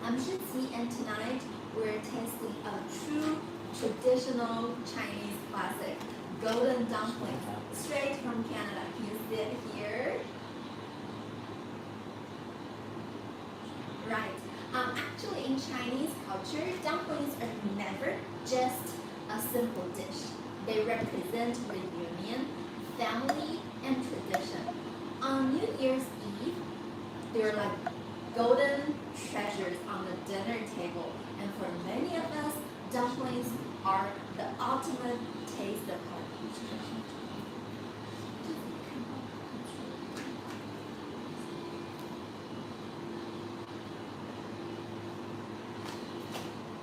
I'm Shitsi, and tonight we're tasting a true traditional Chinese classic, golden dumplings, straight from Canada. Can you see it here? Right. Actually, in Chinese culture, dumplings are never just a simple dish. They represent reunion, family, and tradition. On New Year's Eve, they're like golden treasures on the dinner table. And for many of us, dumplings are the ultimate taste of home.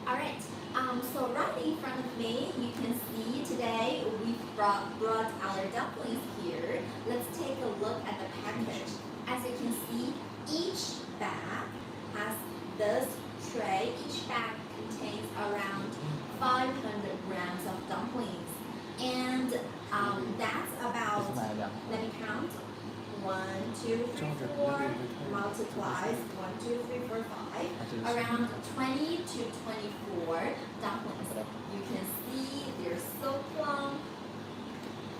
Alright, so right in front of me, you can see today we brought our dumplings here. Let's take a look at the package. As you can see, each bag has this tray. Each bag contains around 500 grams of dumplings. And that's about, let me count, 1, 2, 3, 4, multiplies 1, 2, 3, 4, 5, around 20 to 24 dumplings. You can see they're so plump,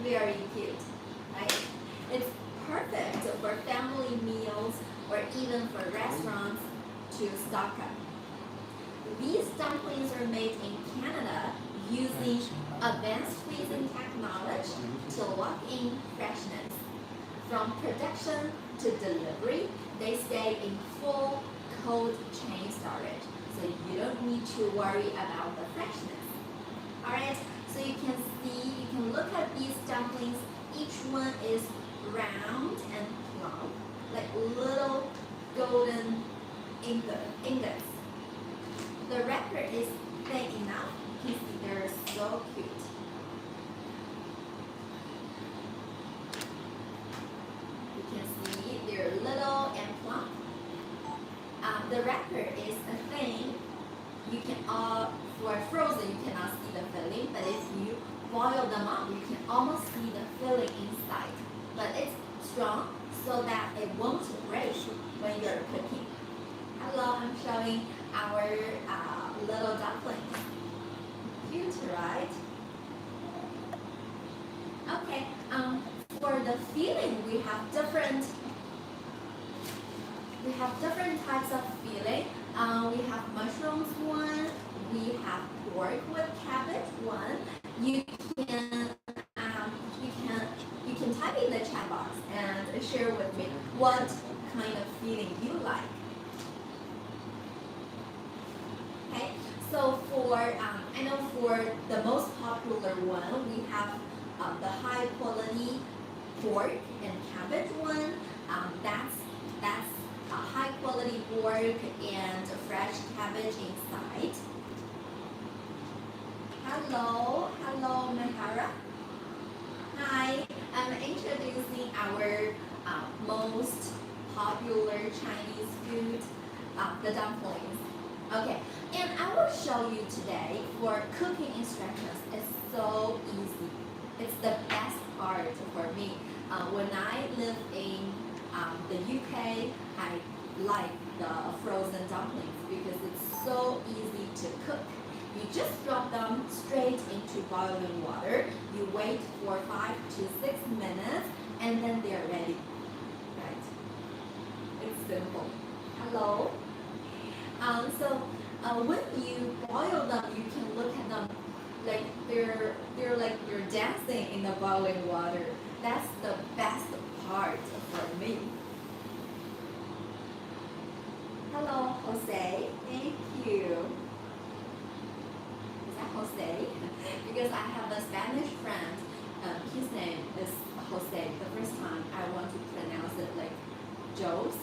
very cute, right? It's perfect for family meals or even for restaurants to stock up. These dumplings are made in Canada using advanced freezing technology to lock in freshness. From production to delivery, they stay in full cold chain storage, so you don't need to worry about the freshness. Alright, so you can see, you can look at these dumplings. Each one is round and plump, like little golden ingots. The wrapper is thin enough. You can see they're so cute. You can see they're little and plump. The wrapper is thin. You can for frozen you cannot see the filling, but if you boil them up, you can almost see the filling inside. But it's strong so that it won't break when you're cooking. Hello, I'm showing our little dumplings. Cute, right? Okay. For the filling, we have different types of filling. We have mushrooms one. We have pork with cabbage one. You can type in the chat box and share with me what kind of filling you like. Okay. So for I know for the most popular one, we have the high quality pork and cabbage one. That's a high quality pork and fresh cabbage inside. Hello, Mahara. Hi, I'm introducing our most popular Chinese food, the dumplings. Okay, and I will show you today for cooking instructions. It's so easy. It's the best part for me. When I live in the UK, I like the frozen dumplings because it's so easy to cook. You just drop them straight into boiling water. You wait for 5 to 6 minutes, and then they're ready. Right? It's simple. Hello. When you boil them, you can look at them like they're like you're dancing in the boiling water. That's the best part for me. Hello, Jose. Thank you. Is that Jose? Because I have a Spanish friend. His name is Jose. The first time I want to pronounce it like Joe's.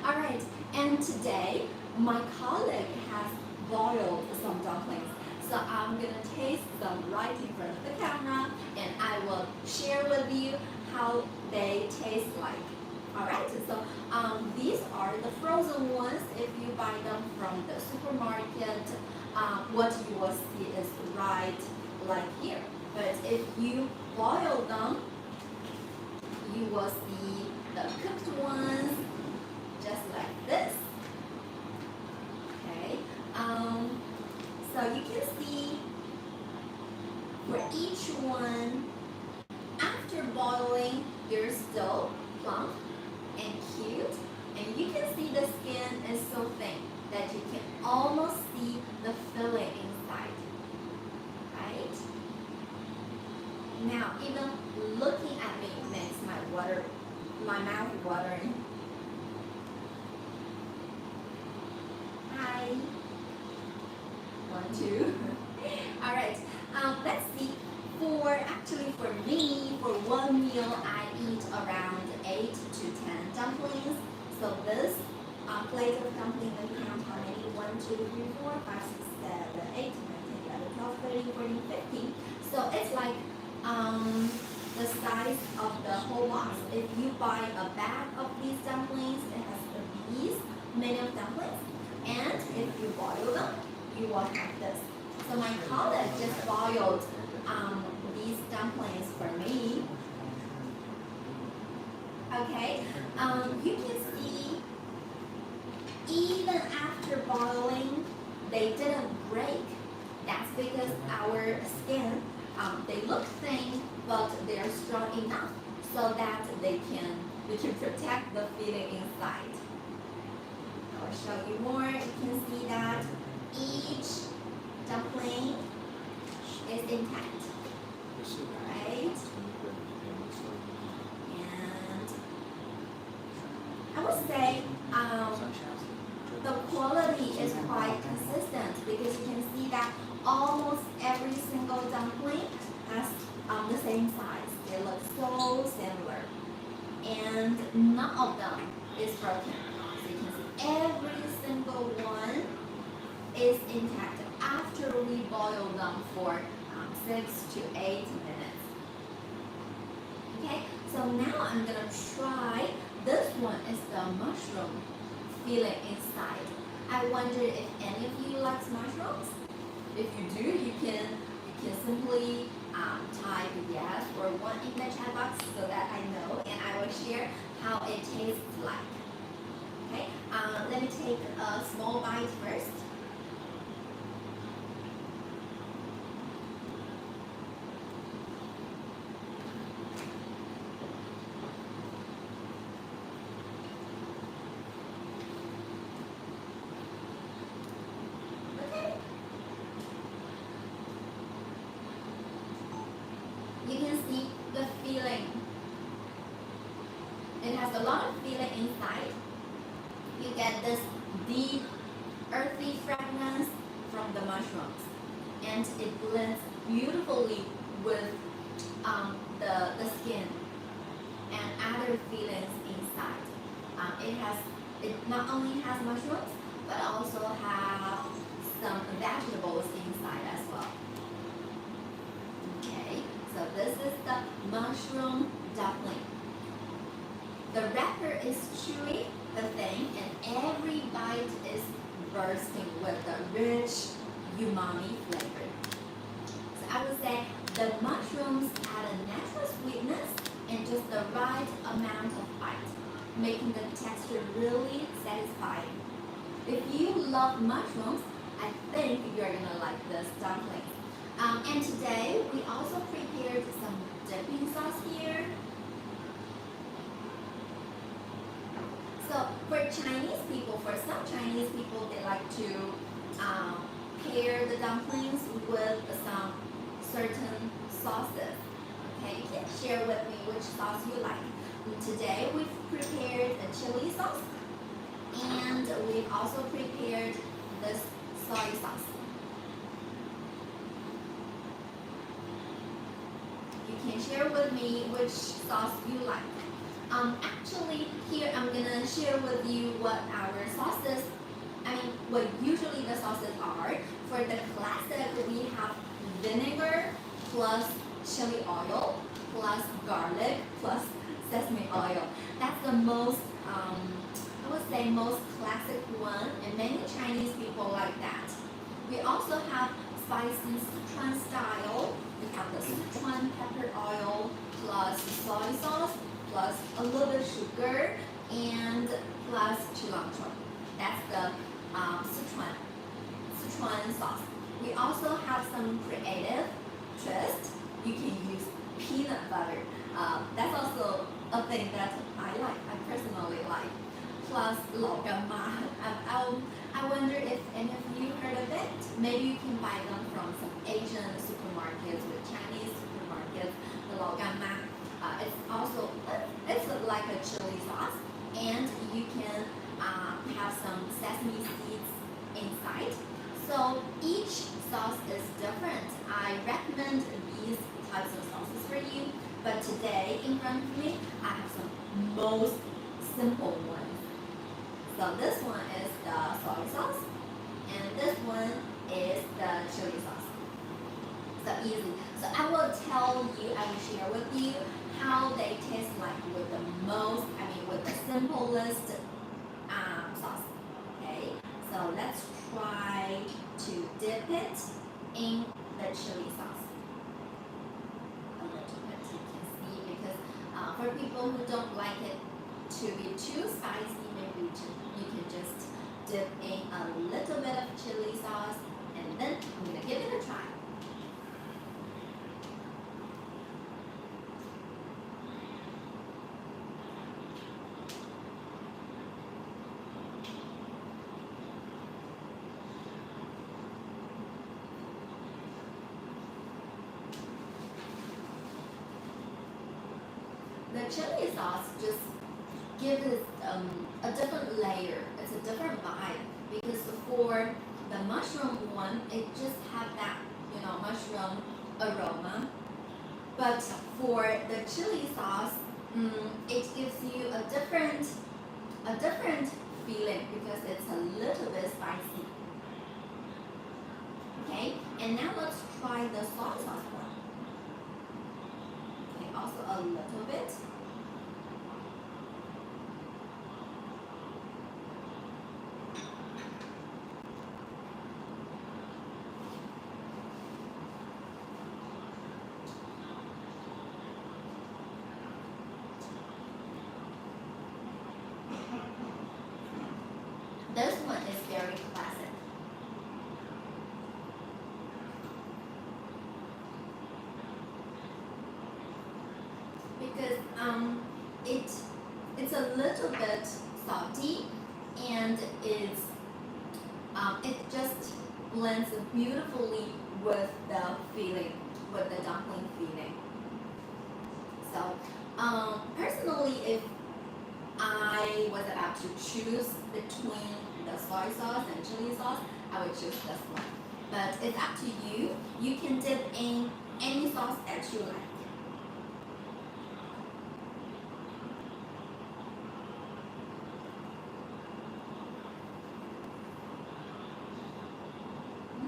All right. And today, my colleague has boiled some dumplings. So I'm going to taste them right in front of the camera, and I will share with you how they taste like. Alright, so these are the frozen ones. If you buy them from the supermarket, what you will see is right like here. But if you boil them, you will see the cooked ones just like this. each one, after boiling, they're still plump and cute. And you can see the skin is so thin that you can almost see the filling inside. Right? Now, even looking at me makes my mouth watering. Hi. 1, 2. All right. Let's see. For me, for one meal, I eat around 8 to 10 dumplings. So this plate of dumpling, let me count how many. 1, 2, 3, 4, 5, 6, 7, 8, 9, 10, 11, 12, 13, 14, 15. So it's like the size of the whole box. If you buy a bag of these dumplings, it has these many of dumplings. And if you boil them, you will have this. So my colleague just boiled these dumplings for me. Okay, you can see even after boiling, they didn't break. That's because our skin, they look thin, but they are strong enough so that we can protect the filling inside. I'll show you more. You can see that each dumpling is intact. Right? And I would say the quality is quite consistent because you can see that almost every single dumpling has the same size. They look so similar. And none of them is broken. So you can see every single one is intact after we boil them for 6 to 8 minutes. Okay, so now I'm gonna try. This one is the mushroom filling inside. I wonder if any of you likes mushrooms. If you do, you can simply type yes or 1 in the chat box so that I know, and I will share how it tastes like. Okay, let me take a small bite first. You can see the filling. It has a lot of filling inside. You get this deep, earthy fragrance from the mushrooms, and it blends beautifully with the skin and other fillings inside. It not only has mushrooms, but also have some vegetables inside as well. Okay. So this is the mushroom dumpling. The wrapper is chewy, the thing, and every bite is bursting with the rich umami flavor. So I would say the mushrooms add a natural sweetness and just the right amount of bite, making the texture really satisfying. If you love mushrooms, I think you're gonna like this dumpling. And today we also prepared some dipping sauce here. So for Chinese people, for some Chinese people, they like to pair the dumplings with some certain sauces. Okay, you can share with me which sauce you like. And today we've prepared a chili sauce, and we've also prepared this soy sauce. You can share with me which sauce you like. Actually, here I'm gonna share with you what our sauces, what usually the sauces are. For the classic, we have vinegar plus chili oil plus garlic plus sesame oil. That's the most, I would say, most classic one, and many Chinese people like that. We also have spicy Sichuan style. We have the Sichuan pepper oil plus soy sauce plus a little bit of sugar and plus cilantro. That's the Sichuan sauce. We also have some creative twist you can use peanut butter. That's also a thing that I like. I personally like. Plus, 老干妈. I wonder if any of you heard of it. Maybe you can buy them from some Asian supermarkets with Chinese supermarkets. The 老干妈. It's like a chili sauce, and you can have some sesame seeds inside. So each sauce is different. I recommend these types of sauces for you, but today in front of me, I have some most simple ones. So this one is the soy sauce, and this one is the chili sauce. So easy. So I will share with you how they taste like with the simplest sauce. Okay, so let's try to dip it in the chili sauce. A little bit, you can see, because for people who don't like it to be too spicy, maybe you can just dip in a little bit of chili sauce, and then I'm gonna give it a try. The chili sauce just gives it a different layer. It's a different vibe, because for the mushroom one, it just have that mushroom aroma. But for the chili sauce, it gives you a different feeling, because it's a little bit spicy. Okay, and now let's try the soy sauce one. Okay, also a little bit. This one is very classic. Because it's a little bit salty, and it just blends beautifully with the feeling, with the dumpling feeling. So personally, if I was about to choose between the soy sauce and chili sauce, I would choose this one. But it's up to you. You can dip in any sauce that you like.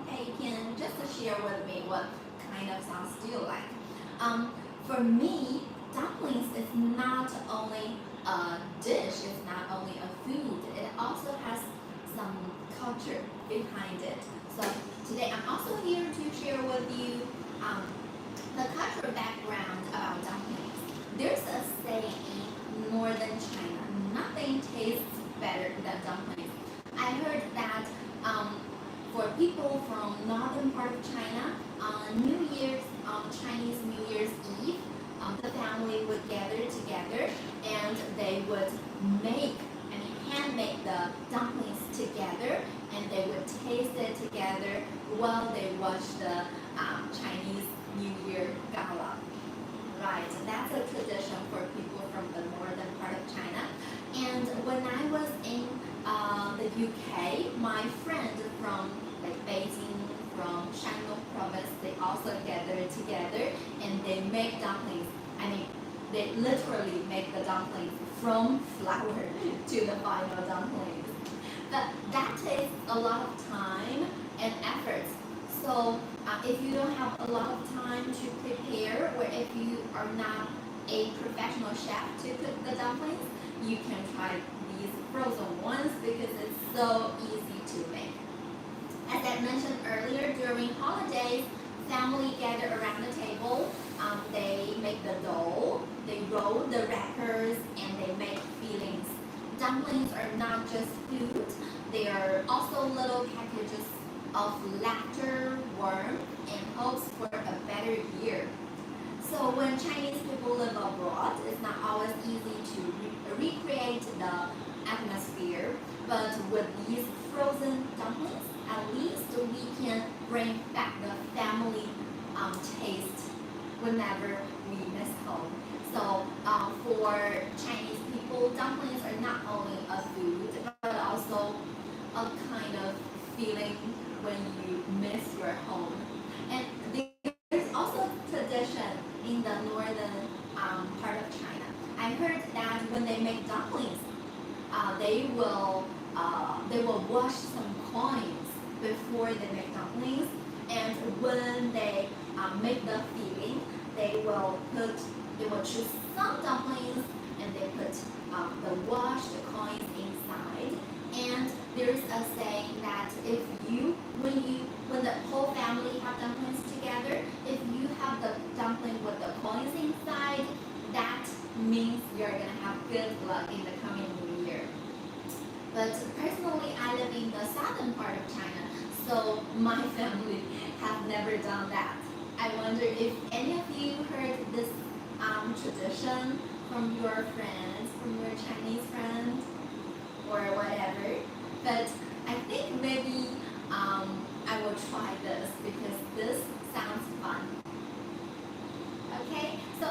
Okay, you can just share with me what kind of sauce do you like. For me, dumplings is not only a dish, it's not only a food, it also has some culture behind it. So today I'm also here to share with you the cultural background about dumplings. There's a saying in northern China, nothing tastes better than dumplings. I heard that for people from northern part of China, on Chinese New Year's Eve, the family would gather together, and they would hand make the dumplings together, and they would taste it together while they watch the Chinese New Year gala. Right, that's a tradition for people from the northern part of China. And when I was in the UK, my friend from Beijing, from Shandong province, they also gathered together, and they make dumplings. They literally make the dumplings from flour to the final dumplings. But that takes a lot of time and effort. So if you don't have a lot of time to prepare, or if you are not a professional chef to cook the dumplings, you can try these frozen ones, because it's so easy to make. As I mentioned earlier, during holidays, family gather around the table. They make the dough, they roll the wrappers, and they make fillings. Dumplings are not just food, they are also little packages of laughter, warmth, and hopes for a better year. So when Chinese people live abroad, it's not always easy to recreate the atmosphere. But with these frozen dumplings, at least we can bring back the family taste whenever we miss home. So for Chinese people, dumplings are not only a food, but also a kind of feeling when you miss your home. And there's also tradition in the northern part of China. I heard that when they make dumplings, they will wash some coins before they make dumplings, and when they make the filling, they will choose some dumplings and they put the washed coins inside. And there's a saying that if you when the whole family have dumplings together, if you have the dumpling with the coins inside, that means you're gonna have good luck in the coming new year. But personally, I live in the southern part of China, so my family have never done that. I wonder if any of you heard this tradition from your friends, from your Chinese friends, or whatever. But I think maybe I will try this because this sounds fun. Okay, so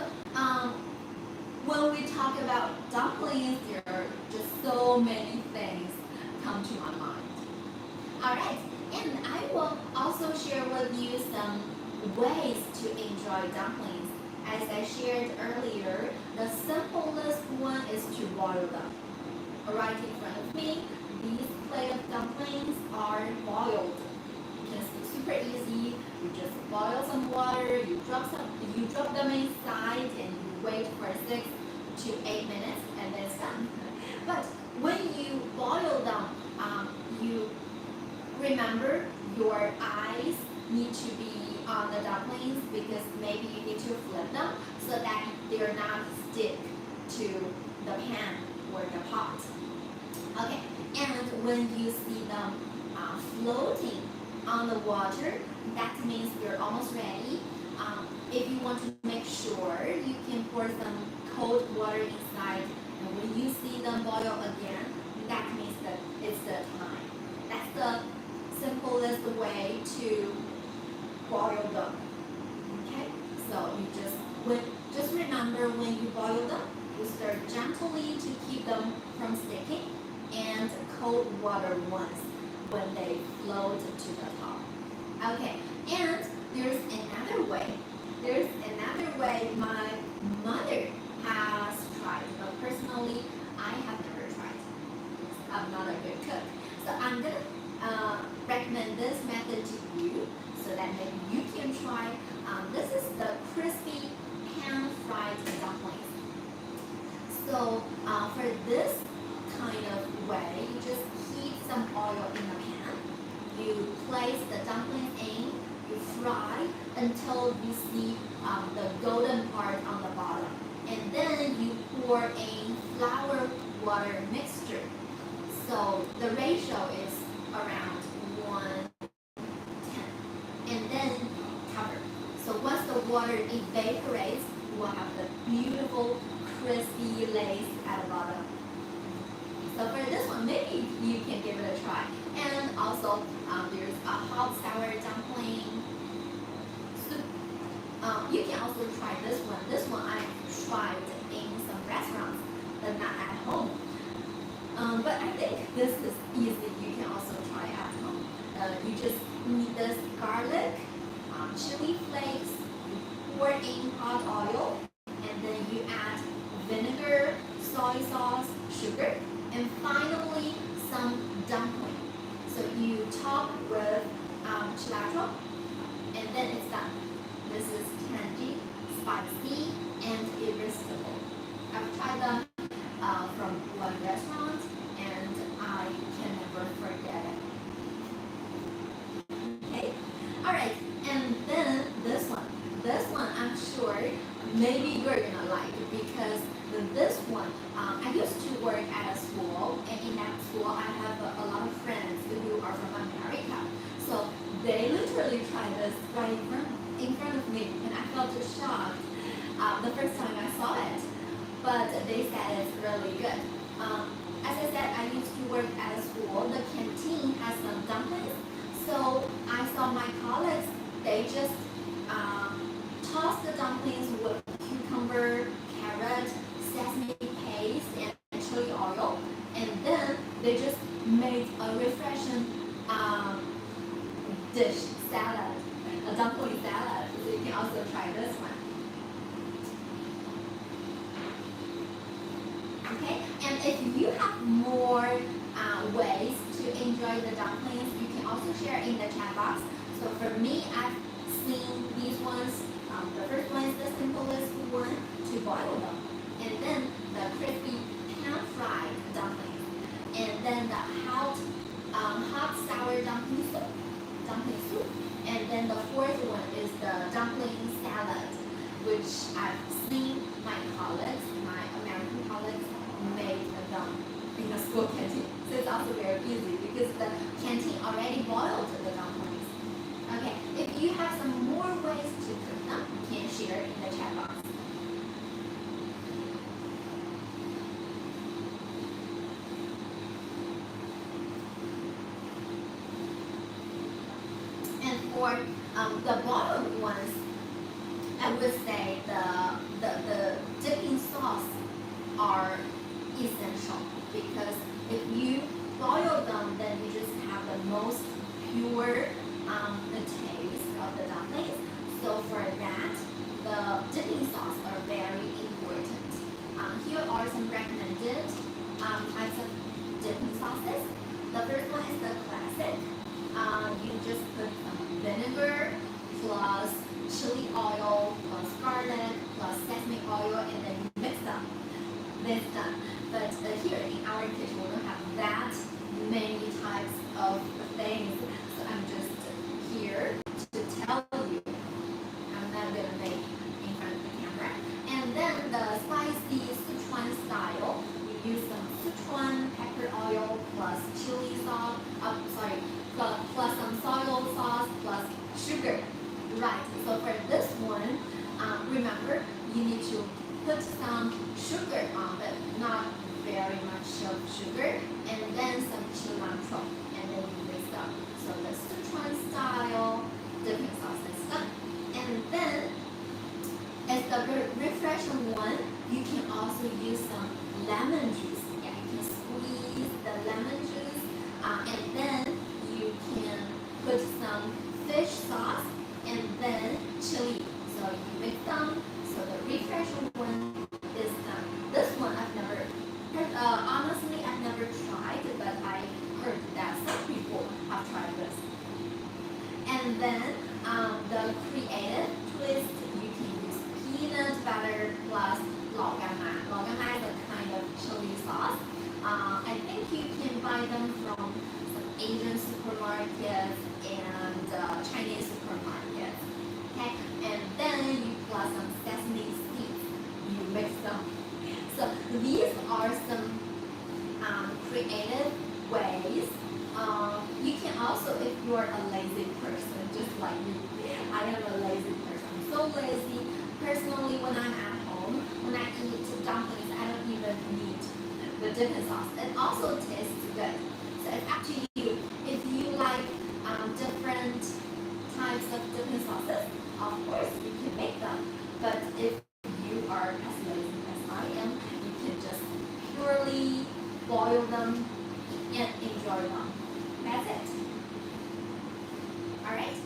when we talk about dumplings, there are just so many things come to my mind. Alright, and I will also share with you some ways to enjoy dumplings. As I shared earlier, the simplest one is to boil them. Right in front of me, these plate of dumplings are boiled. You can see super easy. You just boil some water, you drop them inside, and you wait for 6 to 8 minutes, and then it's done. But when you boil them, you remember your eyes need to be on the dumplings because maybe you need to flip them so that they're not stick to the pan or the pot. Okay, and when you see them floating on the water, that means you're almost ready. If you want to make sure, you can pour some cold water inside, and when you see them boil again, that means that it's the time. That's the simplest way to boil them. Okay, so you just remember when you boil them, you stir gently to keep them from sticking, and cold water once when they float to the top. Okay, and there's another way. There's another way my mother has tried, but personally, I have never tried. I'm not a good cook. So I'm gonna recommend this method to you so that maybe you can try. This is the crispy pan-fried dumplings. So for this kind of way, you just heat some oil in the pan. You place the dumplings in, you fry until you see the golden part on the bottom. And then you pour in flour water mixture. So the ratio is around 1:10. And then cover. So once the water evaporates, you will have the beautiful crispy lace at the bottom. So for this one, maybe you can give it a try. And also, there's a hot sour dumpling soup. You can also try this one. This one I tried in some restaurants, but not at home. But I think this is easy. You can also try at home. You just need this garlic, chili flakes, you pour in hot oil, and then you add vinegar, soy sauce, sugar, and finally some dumpling. So you top with cilantro, and then it's done. This is tangy, spicy, and irresistible. I've tried them from one restaurant, and I can never forget it. Okay, all right, and then this one. This one, I'm sure maybe you're gonna like it because this one, I used to work at a school, and in that school I have a lot of friends who are from America. So they literally tried this right in front of me, and I felt shocked really good. As I said, I used to work at a school. The canteen has some dumplings. So I saw my colleagues, they just toss the dumplings with cucumber, carrot, sesame paste, and chili oil. And then they just made a refreshing dish, salad, a dumpling salad. So you can also try this one. Okay, and if you have more ways to enjoy the dumplings, you can also share in the chat box. So for me, I've seen these ones. The first one is the simplest one, to boil them, and then the crispy pan-fried dumplings, and then the hot sour dumpling soup, and then the fourth one is the dumpling salad, which I've seen my colleagues, my American colleagues, make them in the school canteen. So it's also very easy because the canteen already boiled the dumplings. Okay, if you have some more ways to cook them, you can share in the chat box. And for the boiled ones, I would say the dipping sauce are essential, because if you boil them, then you just have the most pure the taste of the dumplings. So for that, the dipping sauce are very important. Here are some recommended types of dipping sauces. The first one is the classic. You just put some vinegar plus chili oil plus garlic plus sesame oil, and then you mix them. Then it's done. But here in our kitchen, we don't have that many types of things. So I'm just here to tell you. I'm not gonna make in front of the camera. And then the spicy Sichuan style, we use some Sichuan pepper oil plus chili sauce. Plus some soy sauce plus sugar. Right. So for this one, remember you need to put some sugar on it, not very much of sugar, and then some cilantro, and then you mix up. So the Sichuan style dipping sauce is done. And then, as the refreshing one, you can also use some lemon juice. Yeah, you can squeeze the lemon juice, and then you can put some fish sauce and then chili. So you mix them. So the refreshing one is done. This one I've never heard, honestly I've never tried, but I heard that some people have tried this. And then the creative twist, you can use peanut butter plus lao gan ma. Lao gan ma is a kind of chili sauce. I think you can buy them from some Asian supermarkets and Chinese supermarkets. Okay, and then you plus some sesame seeds. You mix them. So these are some creative ways. You can also, if you're a lazy person, just like me, I am a lazy person. I'm so lazy. Personally, when I'm at home, when I eat dumplings, I don't even need the dipping sauce. It also tastes good. So it's up to you. If you like different types of dipping sauces, of course you can make them. But if you are as lazy as I am, you can just purely boil them and enjoy them. That's it. Alright?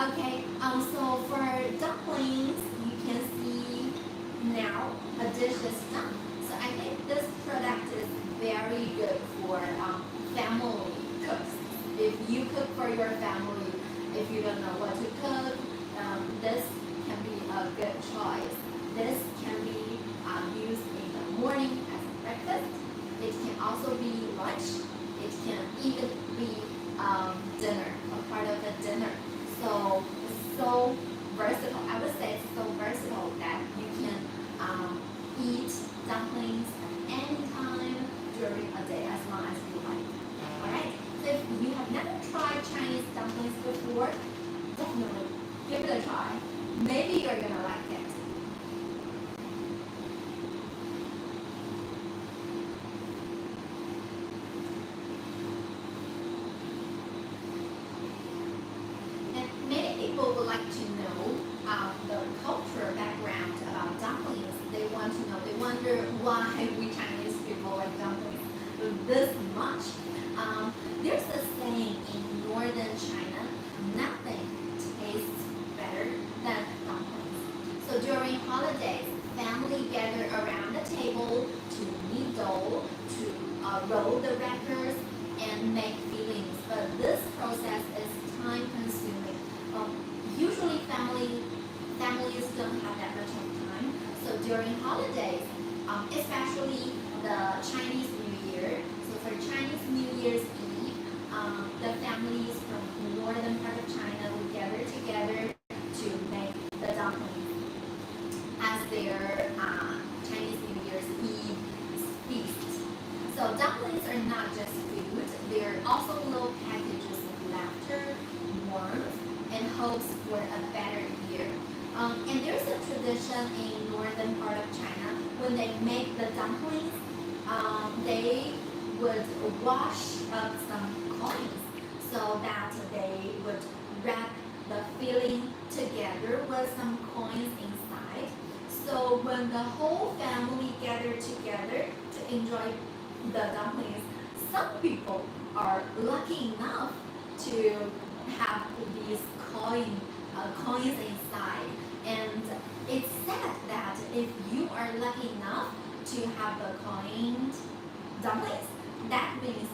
Okay, so for dumplings, you can see now a dish is done. So I think this product is very good for family cooks. If you cook for your family, if you don't know what to cook, this can be a good choice. This can be used in the morning as a breakfast. It can also be lunch. It can even be dinner, a part of the dinner. So it's so versatile. I would say it's so versatile that you can eat dumplings at any time during a day, as long as you like. Alright, so if you have never tried Chinese dumplings before, definitely give it a try. Maybe you're gonna like it. much. There's a saying in northern China, nothing tastes better than dumplings. So during holidays, family gather around the table to knead dough, to roll the wrappers, and make fillings. But this process is time consuming. Usually families don't have that much of time. So during holidays, especially the Chinese New Year, so for Chinese New Year's Eve, the families from the northern part of China will gather together to make the dumplings as their Chinese New Year's Eve feast. So dumplings are not just food, they're also little packages of laughter, warmth, and hopes for a better year. And there's a tradition in northern part of China when they make the dumplings, they would wash up some coins so that they would wrap the filling together with some coins inside. So when the whole family gathered together to enjoy the dumplings, some people are lucky enough to have these coins inside. And it's said that if you are lucky enough to have the coined dumplings, that means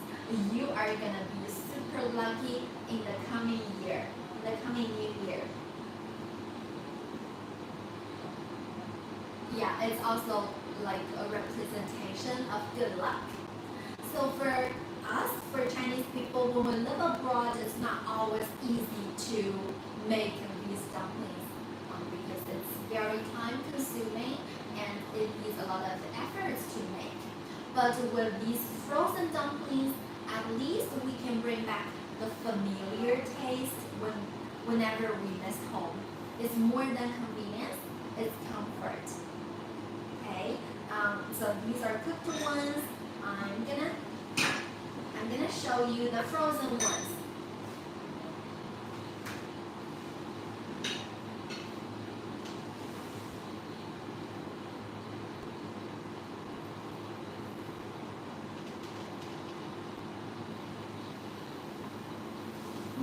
you are gonna be super lucky in the coming year, the coming new year. Yeah, it's also like a representation of good luck. So for us, for Chinese people, when we live abroad, it's not always easy to make these dumplings because it's very time consuming and it needs a lot of efforts to make. But with these frozen dumplings, at least we can bring back the familiar taste whenever we miss home. It's more than convenience, it's comfort. Okay, so these are cooked ones. I'm gonna show you the frozen ones.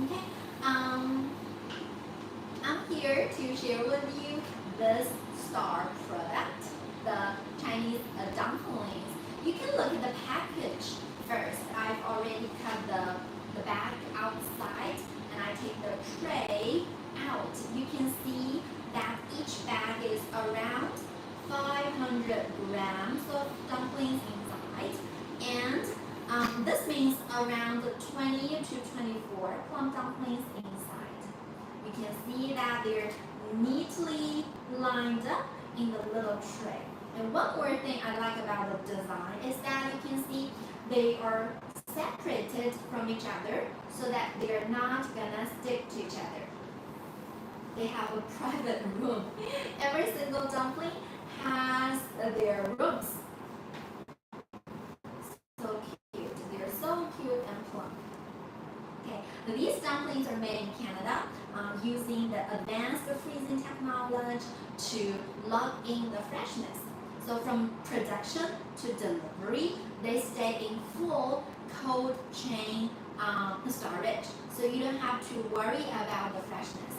Okay, I'm here to share with you this star product, the Chinese dumplings. You can look at the package first. I've already cut the bag outside and I take the tray out. You can see that each bag is around 500 grams of dumplings inside, and this means around 20 to 24 plum dumplings inside. You can see that they're neatly lined up in the little tray. And one more thing I like about the design is that you can see they are separated from each other so that they're not gonna stick to each other. They have a private room. Every single dumpling has their rooms. So cute. They're so cute and plump. Okay, these dumplings are made in Canada using the advanced freezing technology to lock in the freshness. So from production to delivery, they stay in full cold chain storage. So you don't have to worry about the freshness.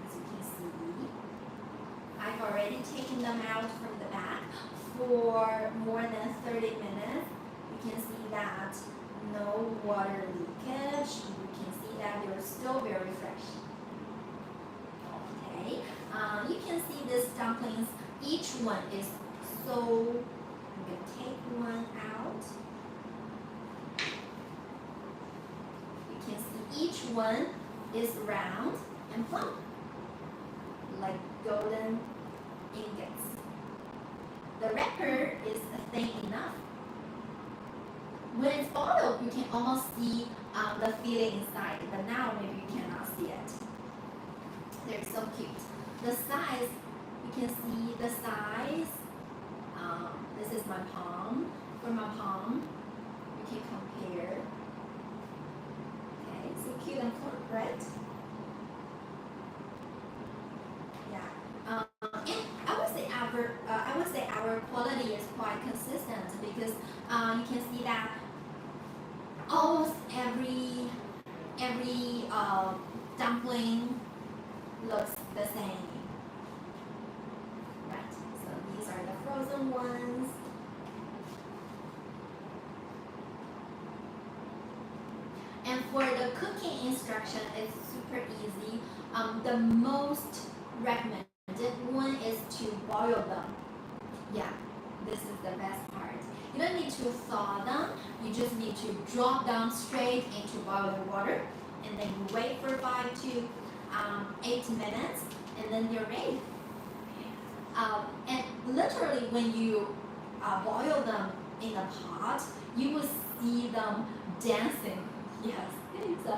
As you can see, I've already taken them out from the bag for more than 30 minutes. You can see that no water leakage. You can see that they're still very fresh. Okay, you can see these dumplings. Each one is so. I'm gonna take one out. You can see each one is round and plump, like golden ingots. The wrapper is thin enough. When it's bottled, you can almost see the filling inside, but now maybe you cannot see it. They're so cute. The size, you can see the size. This is my palm. For my palm, you can compare. Okay, so cute and plump, right? Yeah. And I would say our quality is quite consistent because you can see that almost every dumpling looks the same. Right, so these are the frozen ones. And for the cooking instruction, it's super easy. The most recommended one is to boil them. Yeah, this is the best part. You don't need to thaw them. You just need to drop them straight into boiling water, and then you wait for 5 to 8 minutes, and then you're ready. And literally, when you boil them in a pot, you will see them dancing. Yes. So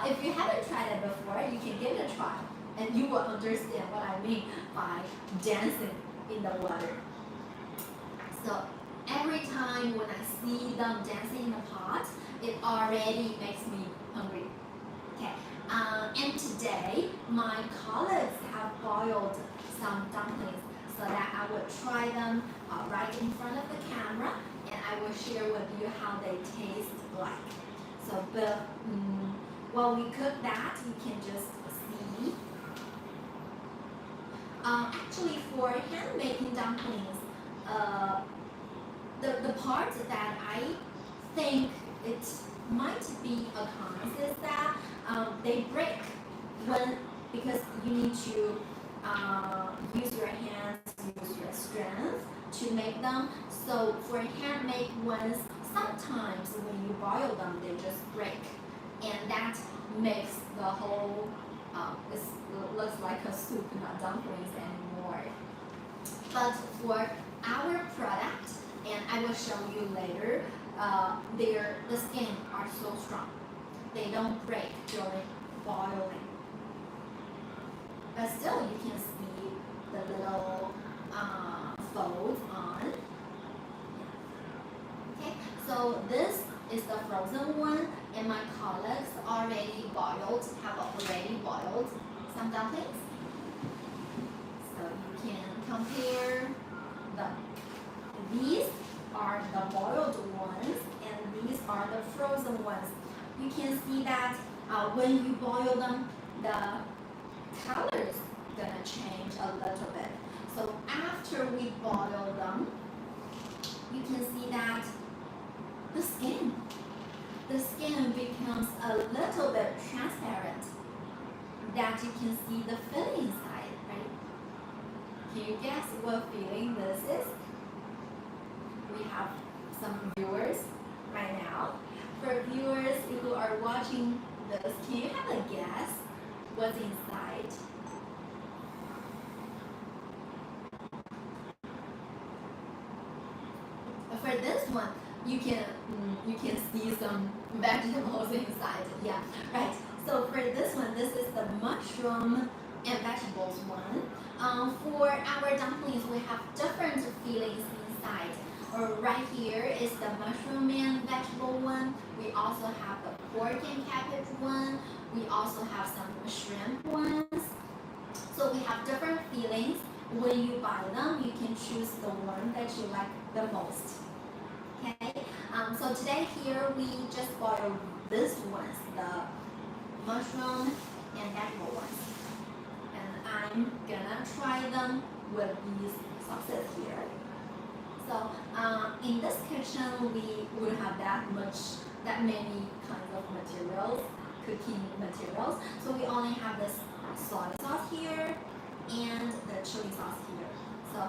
if you haven't tried it before, you can give it a try, and you will understand what I mean by dancing in the water. So every time when I see them dancing in the pot, it already makes me hungry. Okay. And today, my colleagues have boiled some dumplings so that I will try them right in front of the camera, and I will share with you how they taste like. So, while we cook that, you can just see. Actually, for hand making dumplings, the part that I think it might be a con is that they break because you need to use your hands, use your strength to make them. So for handmade ones, sometimes when you boil them, they just break, and that makes the whole it looks like a soup, not dumplings anymore. But for our product, and I will show you later, the skin are so strong. They don't break during boiling. But still, you can see the little folds on. Okay, so this is the frozen one, and my colleagues have already boiled some dumplings. So you can compare them. These are the boiled ones, and these are the frozen ones. You can see that when you boil them, the color is gonna change a little bit. So after we boil them, you can see that the skin becomes a little bit transparent, that you can see the filling inside, right? Can you guess what filling this is? We have some viewers right now. For viewers who are watching this, can you have a guess what's inside? For this one, you can see some vegetables inside. Yeah, right. So for this one, this is the mushroom and vegetables one. For our dumplings, we have different fillings inside. Right here is the mushroom and vegetable one. We also have the pork and cabbage one. We also have some shrimp ones. So we have different fillings. When you buy them, you can choose the one that you like the most. Okay. So today here we just boiled these ones, the mushroom and vegetable ones, and I'm gonna try them with these sauces here. So in this kitchen we wouldn't have that many kinds of materials, cooking materials. So we only have this soy sauce here and the chili sauce here. So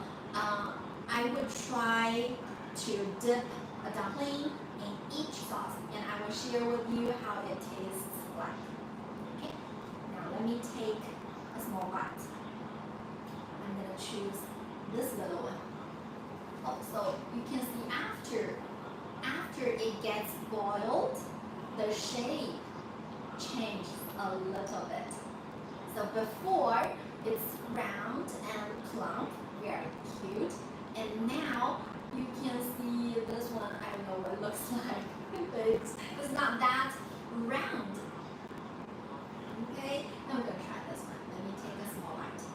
I would try to dip a dumpling in each sauce, and I will share with you how it tastes like. Okay, now let me take a small bite. I'm gonna choose this little one. Oh, so you can see after it gets boiled, the shape changes a little bit. So before it's round and plump, very cute, and now you can see this one. I don't know what it looks like, but it's not that round. Okay, now we're gonna try this one. Let me take a small bite.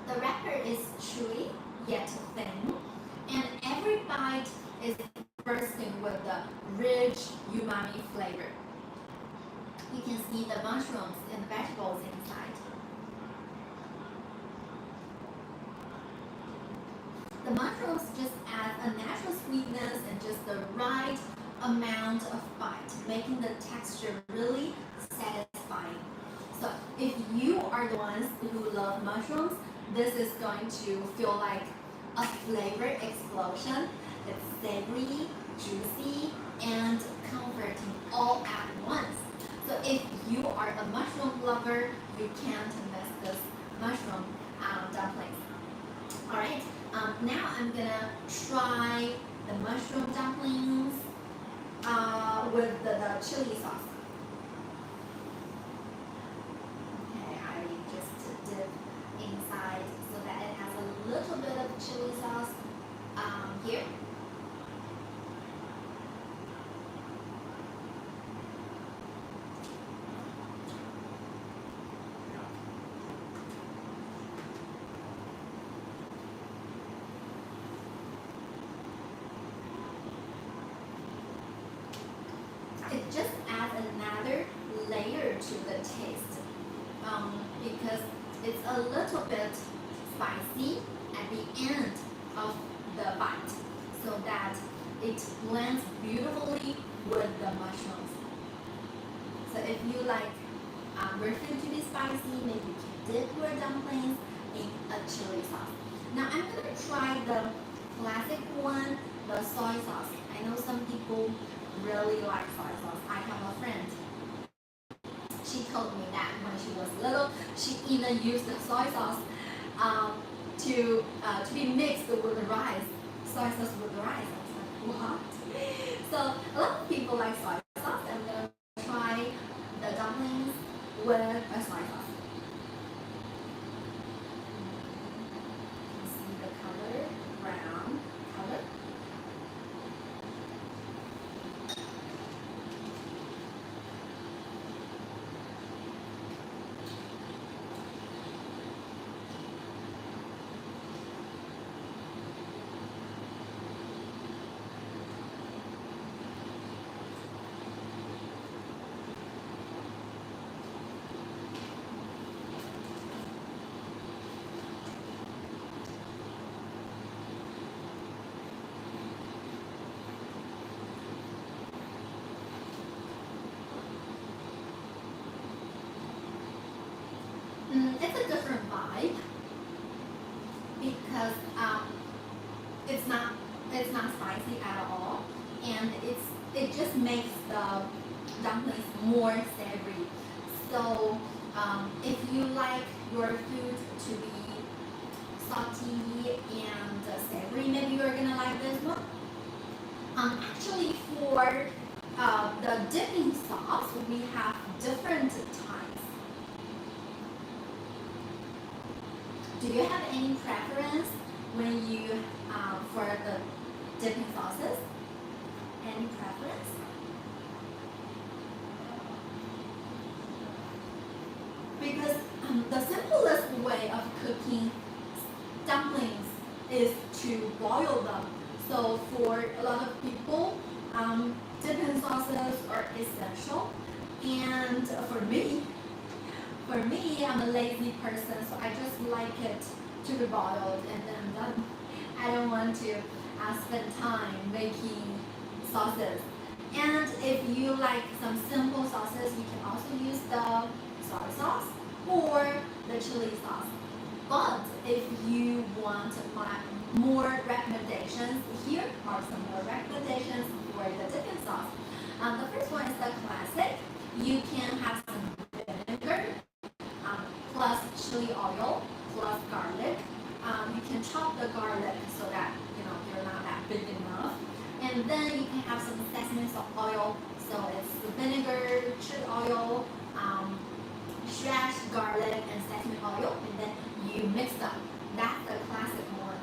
The wrapper is chewy yet thin, and every bite is bursting with the rich umami flavor. You can see the mushrooms and vegetables inside. The mushrooms just add a natural sweetness and just the right amount of bite, making the texture really satisfying. So if you are the ones who love mushrooms, this is going to feel like a flavor explosion. It's savory, juicy, and comforting all at once. So if you are a mushroom lover, you can't miss this mushroom dumplings. Alright, now I'm gonna try the mushroom dumplings with the chili sauce. Okay, I just dip inside so that it has a little bit of chili sauce here. It just adds another layer to the taste because it's a little bit spicy at the end of the bite so that it blends beautifully with the mushrooms. So if you like your food to be spicy, maybe you can dip your dumplings in a chili sauce. Now I'm going to try the classic one, the soy sauce. I know some people really like soy sauce. I have a friend. She told me that when she was little, she even used the soy sauce to be mixed with the rice. Soy sauce with the rice. I was like, what? So a lot of people like soy sauce. I'm gonna try the dumplings with a soy sauce. You can see the color, brown color. It's a different vibe because it's not spicy at all, and it just makes the dumplings more savory. So if you like your food to be salty and savory, maybe you're gonna like this one. Actually, for the dipping sauce, we have different types. Do you have any preference when you for the dipping sauces? Any preference? Because the simplest way of cooking dumplings is to boil them. So for a lot of people, dipping sauces are essential. And for me, I'm a lazy person, so I just like it to be boiled and then done. I don't want to spend time making sauces. And if you like some simple sauces, you can also use the soy sauce or the chili sauce. But if you want more recommendations, here are some more recommendations for the dipping sauce. The first one is the classic. You can have some vinegar plus chili oil plus garlic. You can chop the garlic so that they're not that big enough. And then you can have some sesame oil. So it's the vinegar, chili oil, smashed garlic, and sesame oil, and then you mix them. That's the classic one.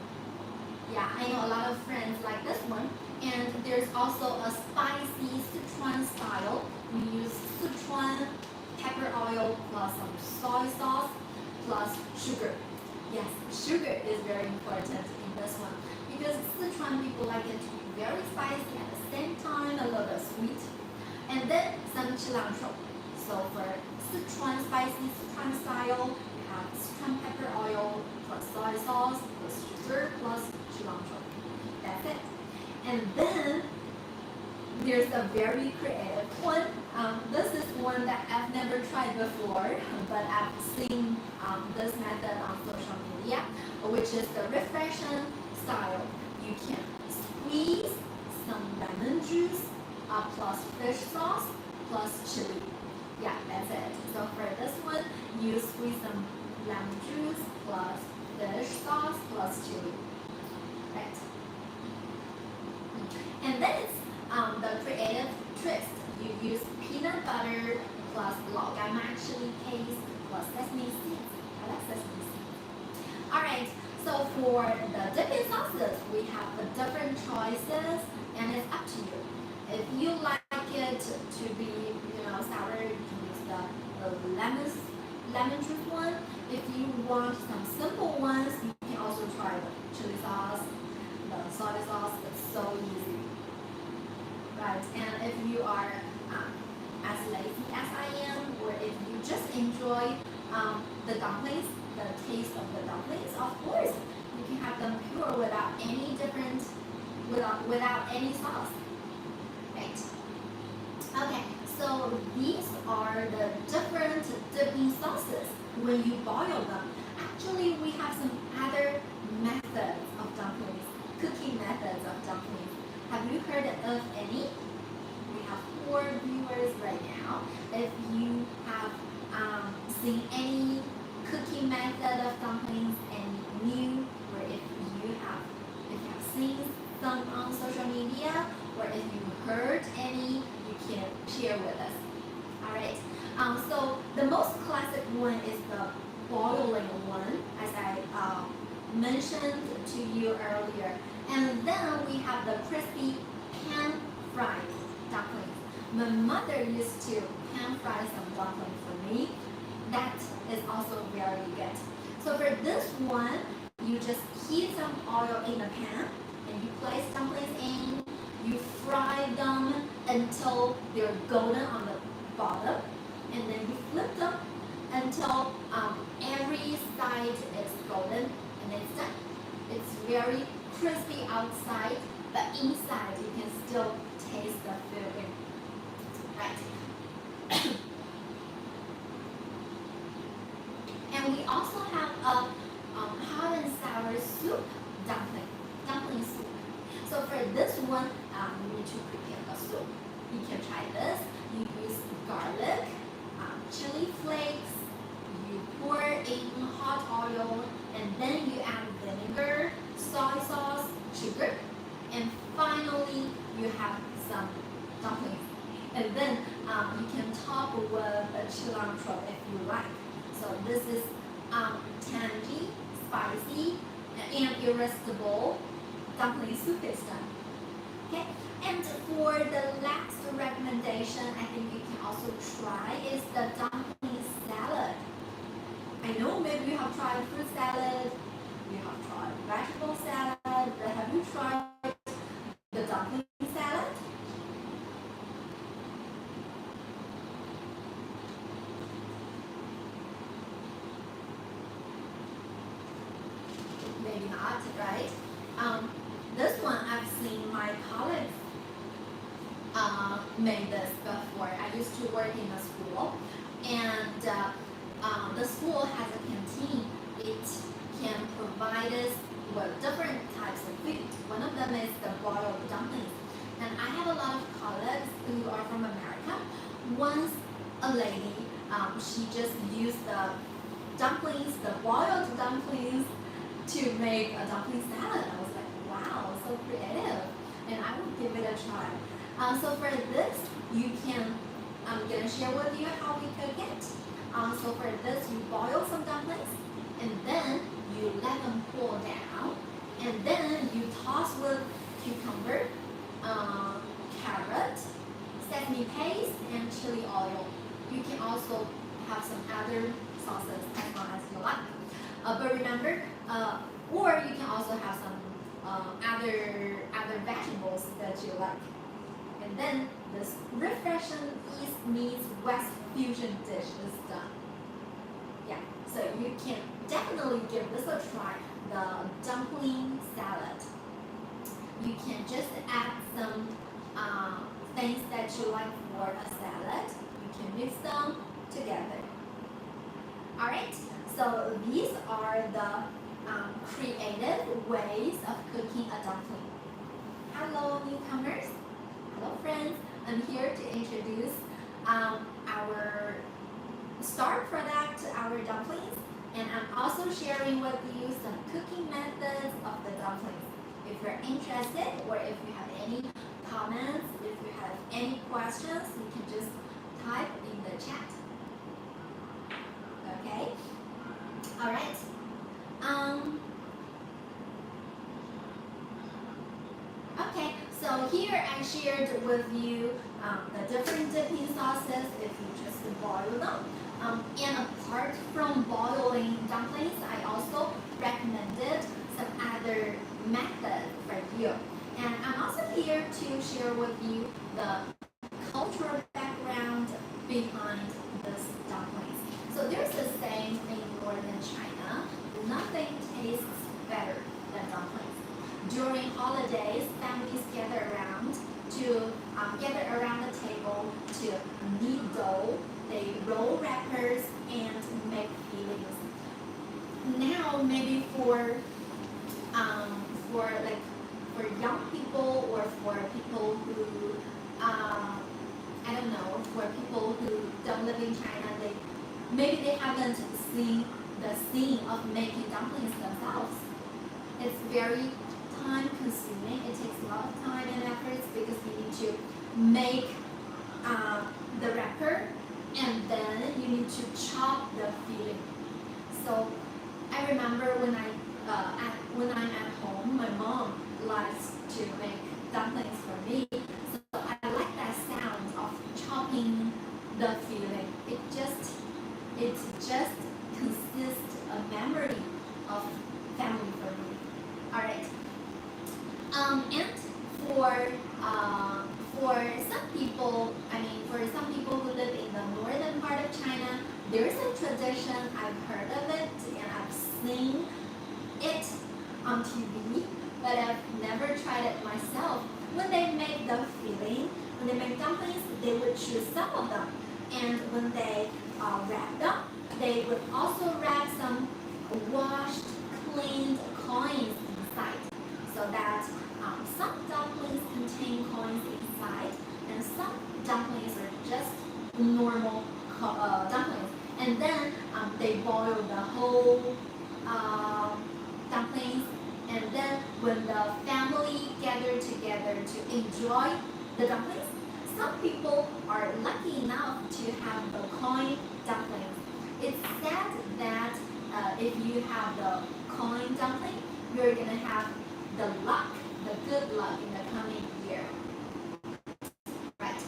Yeah, I know a lot of friends like this one. And there's also a spicy Sichuan style. We use Sichuan pepper pepper oil plus some soy sauce plus sugar. Yes, sugar is very important in this one because Sichuan people like it to be very spicy at the same time, a little bit sweet. And then some cilantro. So for Sichuan spicy Sichuan style, you have Sichuan pepper oil plus soy sauce plus sugar plus cilantro. That's it. And then there's a very creative one. This is one that I've never tried before, but I've seen this method on social media, which is the refreshing style. You can squeeze some lemon juice plus fish sauce plus chili. Yeah, that's it. So for this one, you squeeze some lemon juice plus fish sauce plus chili. Right. And then it's the creative twist. You use peanut butter plus logama chili paste plus sesame seeds. I like sesame seeds. Alright, so for the dipping sauces, we have the different choices and it's up to you. If you like it to be, sour, you can use the lemon juice one. If you want some simple ones, you can also try the chili sauce, the soy sauce. It's so easy. Right, and if you are as lazy as I am, or if you just enjoy the dumplings, the taste of the dumplings, of course, you can have them pure without any without any sauce. Right. Okay, so these are the different dipping sauces when you boil them. Actually, we have some other methods of dumplings, cooking methods of dumplings. Have you heard of any? We have 4 viewers right now. If you have seen any cooking method of dumplings, any new, or if you have seen some on social media, or if you heard any, you can share with us. All right. So the most classic one is the boiling one, as I mentioned to you earlier. And then we have the crispy pan-fried dumplings. My mother used to pan-fry some dumplings for me. That is also very good. So for this one, you just heat some oil in the pan and you place dumplings in. You fry them until they're golden on the bottom, and then you flip them until every side is golden, and it's done. It's very crispy outside, but inside you can still taste the filling. Right. And we also have a hot and sour soup dumpling soup. So for this one, you need to prepare the soup. You can try this. You use garlic, chili flakes, you pour in hot oil, and then you add vinegar, soy sauce, sugar, and finally you have some dumplings. And then you can top with a cilantro if you like. So this is tangy, spicy, and irresistible dumpling soup is done. Okay, and for the last recommendation, I think you can also try is the dumpling salad. I know maybe you have tried fruit salad, you have tried vegetable salad, but have you tried the dumpling salad? Maybe not, right? This one I've seen my colleagues made this before. I used to work in a school, and the school has a canteen. It can provide us with different types of food. One of them is the boiled dumplings. And I have a lot of colleagues who are from America. Once a lady, she just used the dumplings, the boiled dumplings, to make a dumpling salad. I was like, wow, so creative. And I will give it a try. So for this, you can, I'm going to share with you how we cook it. So for this, you boil some dumplings, and then you let them cool down, and then you toss with cucumber, carrot, sesame paste, and chili oil. You can also have some other sauces as long as you like. But remember, or you can also have some other vegetables that you like. And then this refreshing East meets West fusion dish is done. Yeah, so you can definitely give this a try, the dumpling salad. You can just add some things that you like for a salad. You can mix them together. Alright, so these are the creative ways of cooking a dumpling. Hello newcomers, hello friends, I'm here to introduce our star product, our dumplings, and I'm also sharing with you some cooking methods of the dumplings. If you're interested or if you have any comments, if you have any questions, you can just type in the chat. Okay? Alright. Okay, so here I shared with you the different dipping sauces if you just boil them. And apart from boiling dumplings, I also recommended some other methods for you. And I'm also here to share with you the cultural background behind this dumplings. So there's a saying in northern China, nothing tastes better than dumplings. During holidays, families gather around the table to knead dough. They roll wrappers and make fillings. Now, maybe for young people or for people who I don't know, for people who don't live in China, maybe they haven't seen the scene of making dumplings themselves. It's very time consuming. It takes a lot of time and efforts because you need to make the wrapper and then you need to chop the filling. So I remember when I'm at home, my mom likes to make dumplings for me. So I like that sound of chopping the filling. It just consists a memory of family for me. Alright. And for some people who live in the northern part of China, there is a tradition, I've heard of it and I've seen it on TV, but I've never tried it myself. When they make the filling, when they make dumplings, they would choose some of them. And when they wrap them, they would also wrap some washed, cleaned coins inside, so that some dumplings contain coins inside, and some dumplings are just normal dumplings. And then they boil the whole dumplings, and then when the family gather together to enjoy the dumplings, some people are lucky enough to have the coin dumplings. It's said that if you have the coin dumpling, you're going to have the luck, the good luck in the coming year. Right.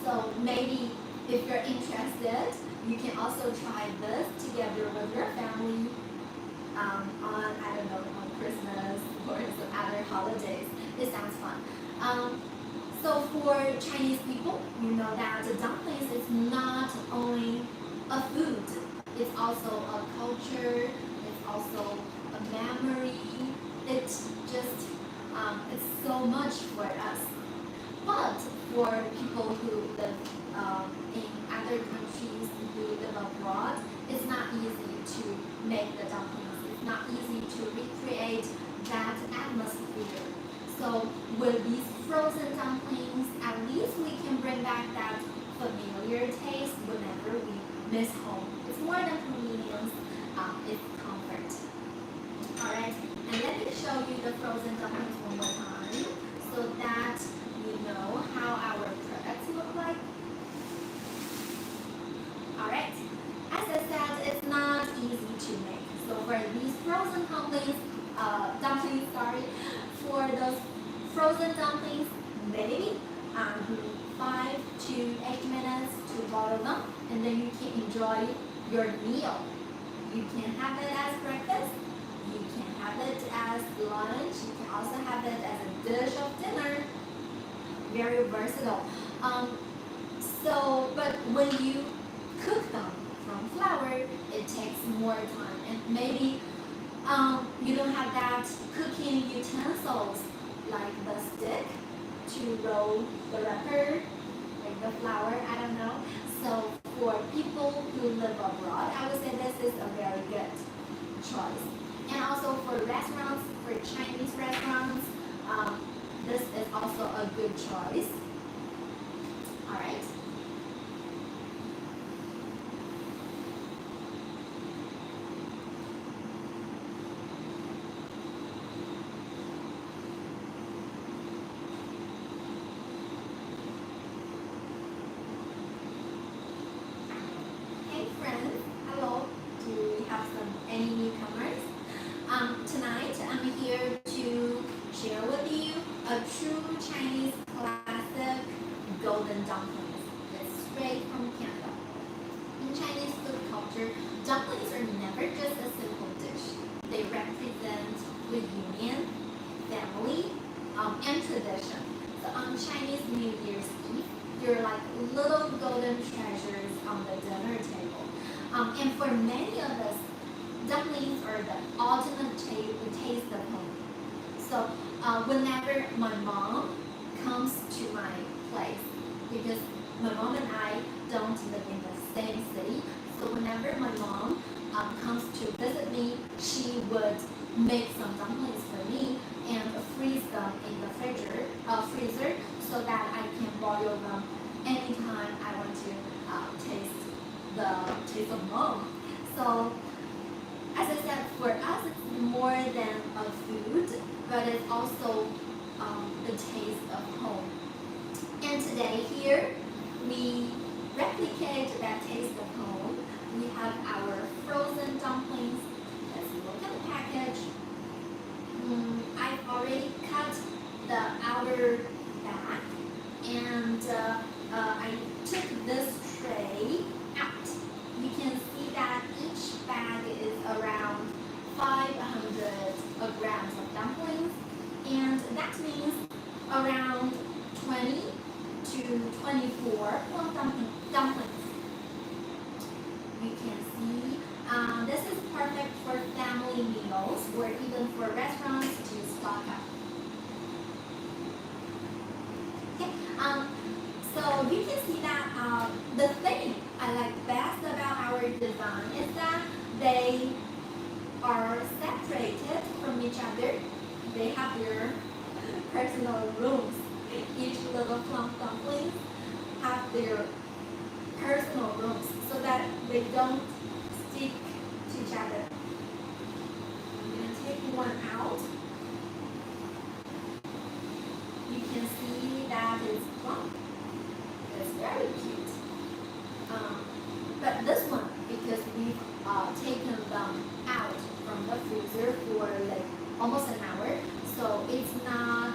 So maybe if you're interested, you can also try this together with your family on, I don't know, on Christmas or some other holidays. It sounds fun. So for Chinese people, you know that the dumplings is not only a food, it's also a culture, it's also a memory. It's just, it's so much for us. But for people who live in other countries, who live abroad, it's not easy to make the dumplings. It's not easy to recreate that atmosphere. So with these frozen dumplings, at least we can bring back that familiar taste whenever we miss home. It's more than convenience, it's comfort. Alright, and let me show you the frozen dumplings one more time so that you know how our products look like. Alright, as I said, it's not easy to make. So for these frozen for those frozen dumplings, maybe 5 to 8 minutes to boil them. and then you can enjoy your meal. You can have it as breakfast, you can have it as lunch, you can also have it as a dish of dinner. Very versatile. But when you cook them from flour, it takes more time, and maybe you don't have that cooking utensils like the stick to roll the wrapper, like the flour, I don't know. So for people who live abroad, I would say this is a very good choice. And also for restaurants, for Chinese restaurants, this is also a good choice. Alright. Hey friends, hello. Do we have any newcomers? Tonight I'm here to share with you a true Chinese classic golden dumplings. It's straight from Canada. In Chinese food culture, dumplings are never just a simple dish. They represent reunion, family, and tradition. So on Chinese New Year's Eve, you're like little golden treasures on the dinner table. And for many of us, dumplings are the ultimate taste of home. So whenever my mom comes to my place, because my mom and I don't live in the same city, so whenever my mom comes to visit me, she would make some dumplings for me and freeze them in the freezer so that I can boil them anytime I want to taste the taste of home. So as I said, for us it's more than a food, but it's also the taste of home. And today here, we replicate that taste of home. We have our frozen dumplings. Let's look at the package. I've already cut the outer back, and I took this tray out. You can see that each bag is around 500 grams of dumplings, and that means around 20 to 24 plum dumplings. You can see this is perfect for family meals or even for restaurants to stock up. Okay, so you can see that the thing I like best about our design is that they are separated from each other. They have their personal rooms. Each little plum dumplings have their personal rooms so that they don't stick to each other. I'm going to take one out. You can see that it's plump. It's very cute. But this one, because we've taken them out from the freezer for like almost an hour, so it's not,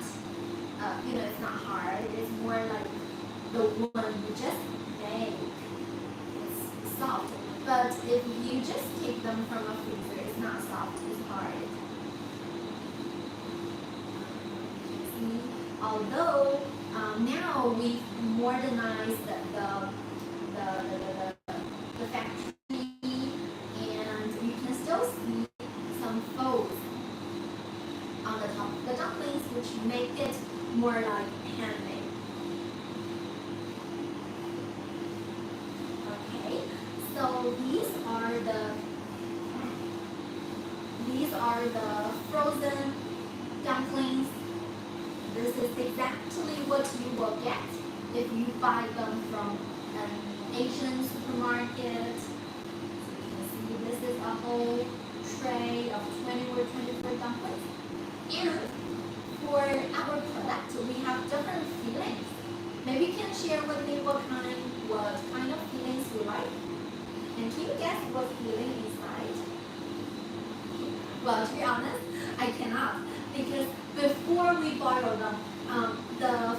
it's not hard. It's more like the one you just made. It's soft. But if you just take them from a freezer, it's not soft. It's hard. See, although now we've modernized the factory, and you can still see some folds on the top of the dumplings, which make it more like handmade. Okay, so these are the frozen dumplings. This is exactly what you will get if you buy them from an Asian supermarket. So you can see this is a whole tray of 20 or 24 dumplings. And for our product, we have different fillings. Maybe you can share with me what kind of fillings you like. And can you guess what filling inside? Well, to be honest, I cannot, because before we boil them, the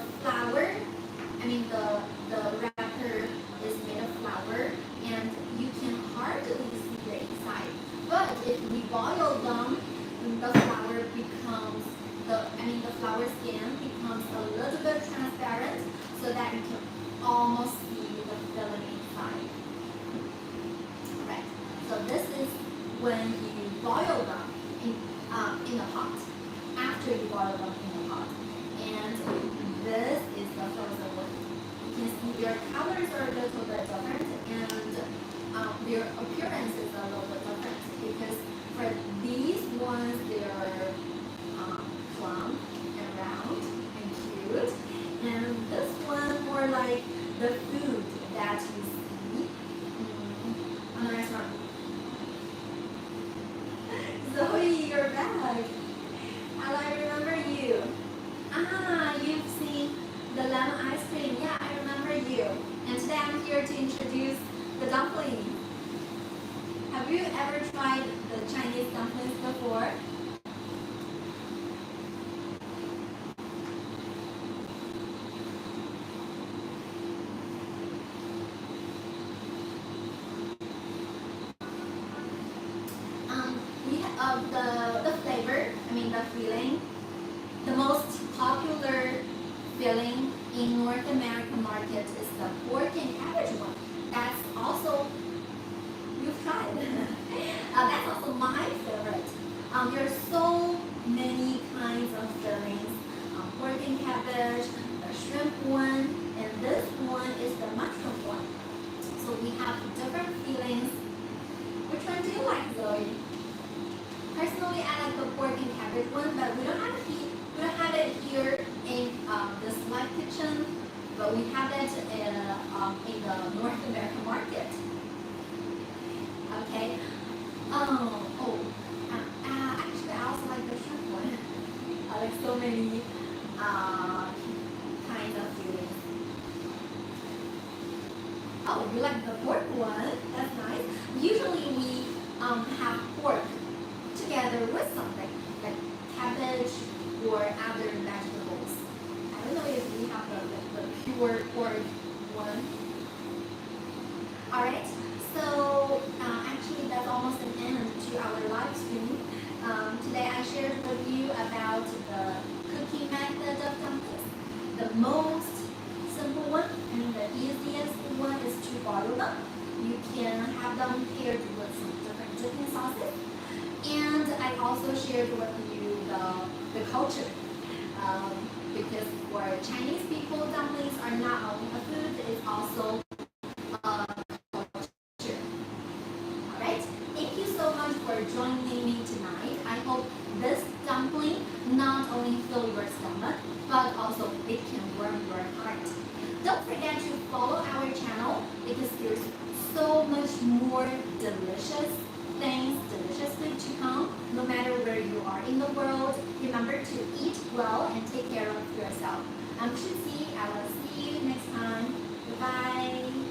wrapper is made of flour, that you see on the restaurant. Zoe, you're back. Hello, I remember you. You've seen the lemon ice cream. Yeah, I remember you. And today I'm here to introduce the dumplings. Have you ever tried the Chinese dumplings before? We have the flavor, the filling. The most popular filling in North American market is the pork and cabbage one. That's also you've tried. That's also my favorite. There are so many kinds of fillings. Pork and cabbage, the shrimp one, and this one is the mushroom one. So we have different fillings. Which one do you like, Zoe? Personally, I like the pork and cabbage one, but we don't have it here in this live kitchen, but we have it in the North American market. Okay. Actually, I also like the shrimp one. I like so many kinds of fillings. Oh, you like the pork one? That's nice. Usually we have pork together with something like cabbage or other vegetables. I don't know if we have the pure pork one. Alright, so actually that's almost an end to our live stream. Today I shared with you about the cooking method of dumplings. The most simple one and the easiest one is to boil them. You can have them paired with some different dipping sauces. And I also shared with you the culture. Because for Chinese people, dumplings are not only a food, it's also a culture. Alright? Thank you so much for joining me tonight. I hope this dumpling not only fill your stomach, but also it can warm your heart. Don't forget to follow our channel because there's so much more delicious things, delicious food to come, no matter where you are in the world. Remember to eat well and take care of yourself. I'm Cuisine. I will see you next time. Goodbye.